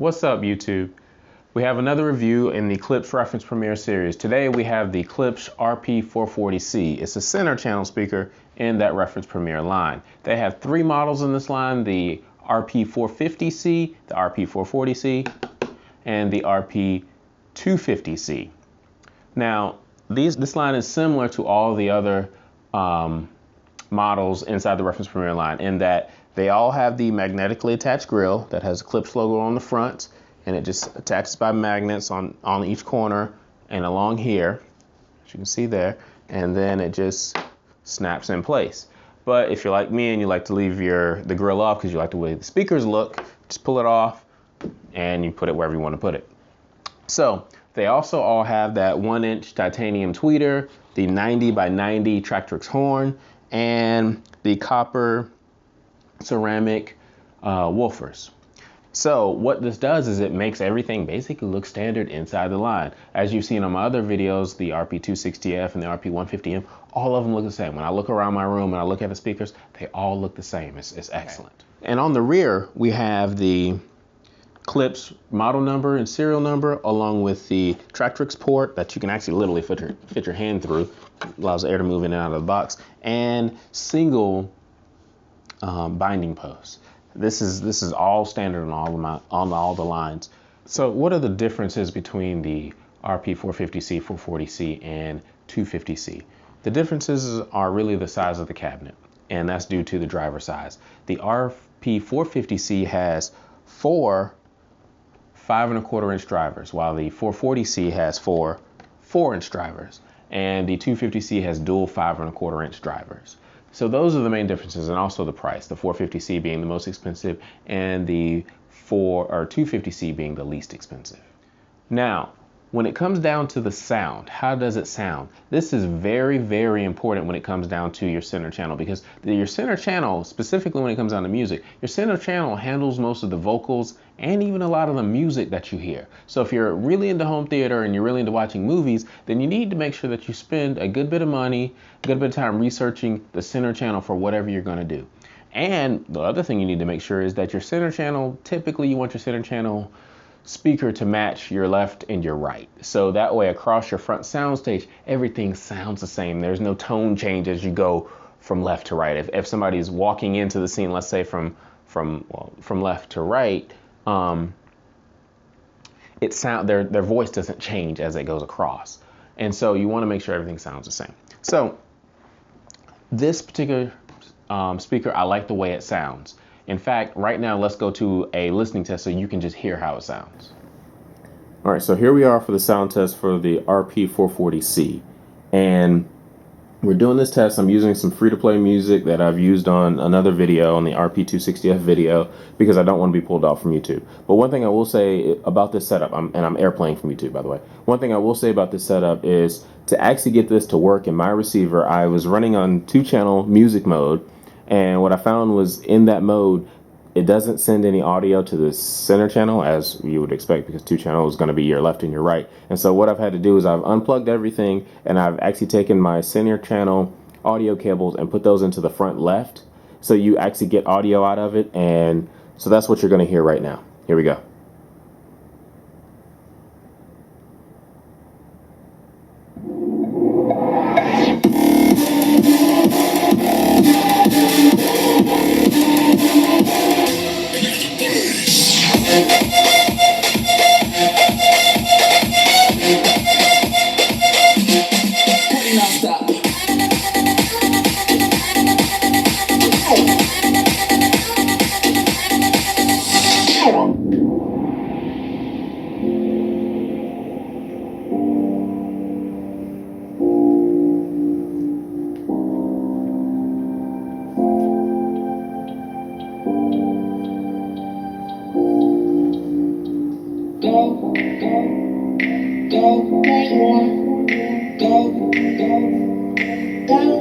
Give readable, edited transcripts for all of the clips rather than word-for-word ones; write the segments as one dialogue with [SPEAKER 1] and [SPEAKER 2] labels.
[SPEAKER 1] What's up, YouTube? We have another review in the Klipsch Reference Premier series. Today we have the Klipsch RP-440c. It's a center channel speaker in that Reference Premier line. They have three models in this line: the RP-450c, the RP-440c, and the RP-250c. Now, this line is similar to all the other models inside the Reference Premier line in that they all have the magnetically attached grill that has a Klipsch logo on the front, and it just attaches by magnets on each corner and along here, as you can see there, and then it just snaps in place. But if you're like me and you like to leave the grill off because you like the way the speakers look, just pull it off and you put it wherever you want to put it. So they also all have that 1-inch titanium tweeter, the 90 by 90 Tractrix horn, and the copper ceramic woofers. So what this does is it makes everything basically look standard inside the line. As you've seen on my other videos, the RP-260F and the RP-150M, all of them look the same. When I look around my room and I look at the speakers, they all look the same. It's excellent. And on the rear, we have the Klipsch model number and serial number, along with the Tractrix port that you can actually literally fit your hand through. Allows air to move in and out of the box, and single binding posts. This is all standard on all the lines. So what are the differences between the RP-450c, 440c, and 250c? The differences are really the size of the cabinet, and that's due to the driver size. The RP-450c has 4 5¼ inch drivers, while the 440c has 4 4-inch drivers, and the 250c has dual 5¼ inch drivers. So those are the main differences, and also the price, the 450c being the most expensive and the 250c being the least expensive. Now, when it comes down to the sound, how does it sound? This is very, very important when it comes down to your center channel, because your center channel, specifically when it comes down to music, your center channel handles most of the vocals and even a lot of the music that you hear. So if you're really into home theater and you're really into watching movies, then you need to make sure that you spend a good bit of money, a good bit of time researching the center channel for whatever you're going to do. And the other thing you need to make sure is that your center channel, typically you want your center channel speaker to match your left and your right. So that way across your front soundstage, everything sounds the same. There's no tone change as you go from left to right. If somebody's walking into the scene, let's say from left to right, their voice doesn't change as it goes across. And so you want to make sure everything sounds the same. So this particular speaker, I like the way it sounds. In fact, right now, let's go to a listening test so you can just hear how it sounds. All right, so here we are for the sound test for the RP-440c. And we're doing this test. I'm using some free-to-play music that I've used on another video, on the RP-260F video, because I don't want to be pulled off from YouTube. But one thing I will say about this setup, and I'm airplaying from YouTube, by the way. One thing I will say about this setup is to actually get this to work in my receiver, I was running on 2-channel music mode. And what I found was in that mode, it doesn't send any audio to the center channel as you would expect, because 2 channels is going to be your left and your right. And so what I've had to do is I've unplugged everything, and I've actually taken my center channel audio cables and put those into the front left. So you actually get audio out of it. And so that's what you're going to hear right now. Here we go.
[SPEAKER 2] Go where you want. Go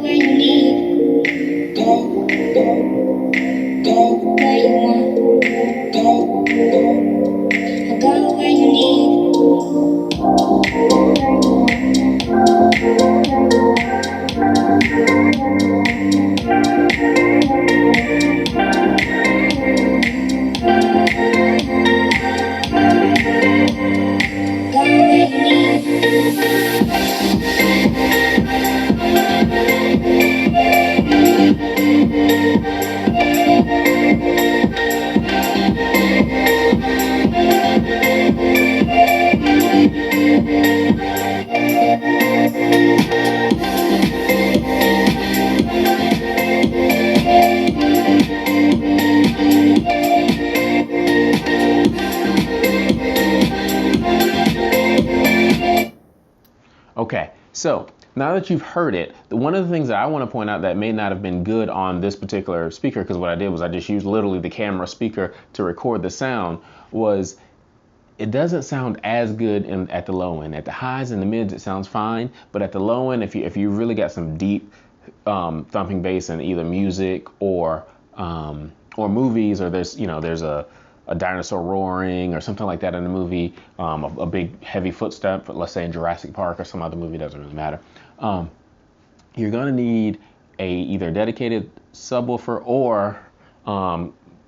[SPEAKER 2] where you need. Go where you want. Go where you need.
[SPEAKER 1] So now that you've heard it, one of the things that I want to point out that may not have been good on this particular speaker, because what I did was I just used literally the camera speaker to record the sound, was it doesn't sound as good at the low end. At the highs and the mids, it sounds fine, but at the low end, if you really got some deep thumping bass in either music or movies, or there's a dinosaur roaring or something like that in a movie, a big heavy footstep, let's say in Jurassic Park or some other movie, doesn't really matter. You're gonna need a either dedicated subwoofer or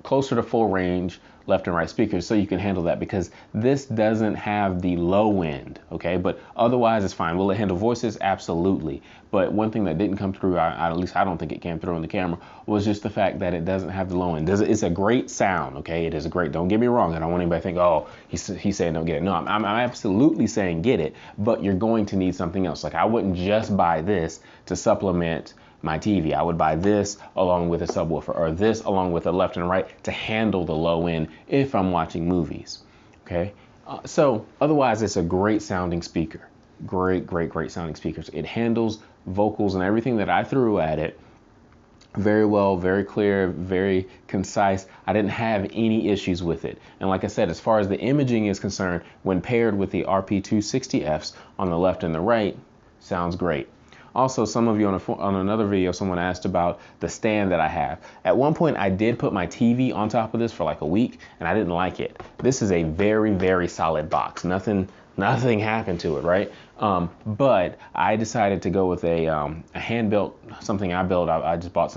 [SPEAKER 1] closer to full range left and right speakers so you can handle that, because this doesn't have the low end, okay? But otherwise it's fine. Will it handle voices? Absolutely. But one thing that didn't come through, at least I don't think it came through on the camera, was just the fact that it doesn't have the low end. It's a great sound, okay? It is a great, don't get me wrong. I don't want anybody to think, oh, he's saying don't get it. No, I'm absolutely saying get it, but you're going to need something else. Like, I wouldn't just buy this to supplement my TV. I would buy this along with a subwoofer, or this along with a left and right to handle the low end if I'm watching movies, okay? So otherwise, it's a great sounding speaker. Great sounding speakers. It handles vocals and everything that I threw at it very well, very clear, very concise. I didn't have any issues with it. And like I said, as far as the imaging is concerned, when paired with the RP-260Fs on the left and the right, sounds great. Also, some of you on another video, someone asked about the stand that I have. At one point, I did put my TV on top of this for like a week, and I didn't like it. This is a very solid box. Nothing happened to it, right? But I decided to go with a hand-built, something I built. I just bought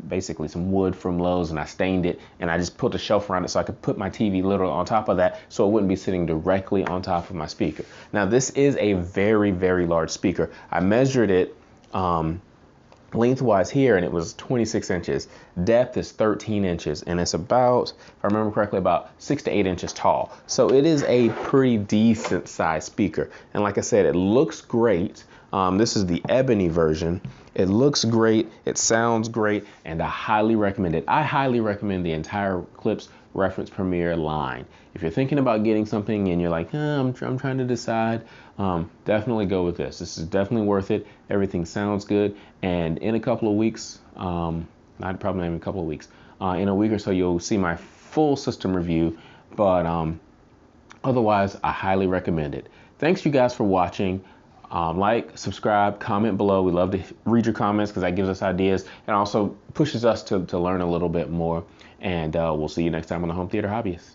[SPEAKER 1] basically some wood from Lowe's, and I stained it, and I just put a shelf around it so I could put my TV literally on top of that, so it wouldn't be sitting directly on top of my speaker. Now, this is a very large speaker. I measured it lengthwise here, and it was 26 inches. Depth is 13 inches, and it's about, if I remember correctly, about 6 to 8 inches tall. So it is a pretty decent sized speaker. And like I said, it looks great. This is the ebony version. It looks great, it sounds great, and I highly recommend it. I highly recommend the entire Klipsch Reference Premier line. If you're thinking about getting something and you're like, I'm trying to decide, definitely go with this. This is definitely worth it. Everything sounds good. And in a couple of weeks, probably not even a couple of weeks, in a week or so, you'll see my full system review. But otherwise, I highly recommend it. Thanks you guys for watching. Like, subscribe, comment below. We love to read your comments because that gives us ideas and also pushes us to learn a little bit more. And we'll see you next time on the Home Theater Hobbyist.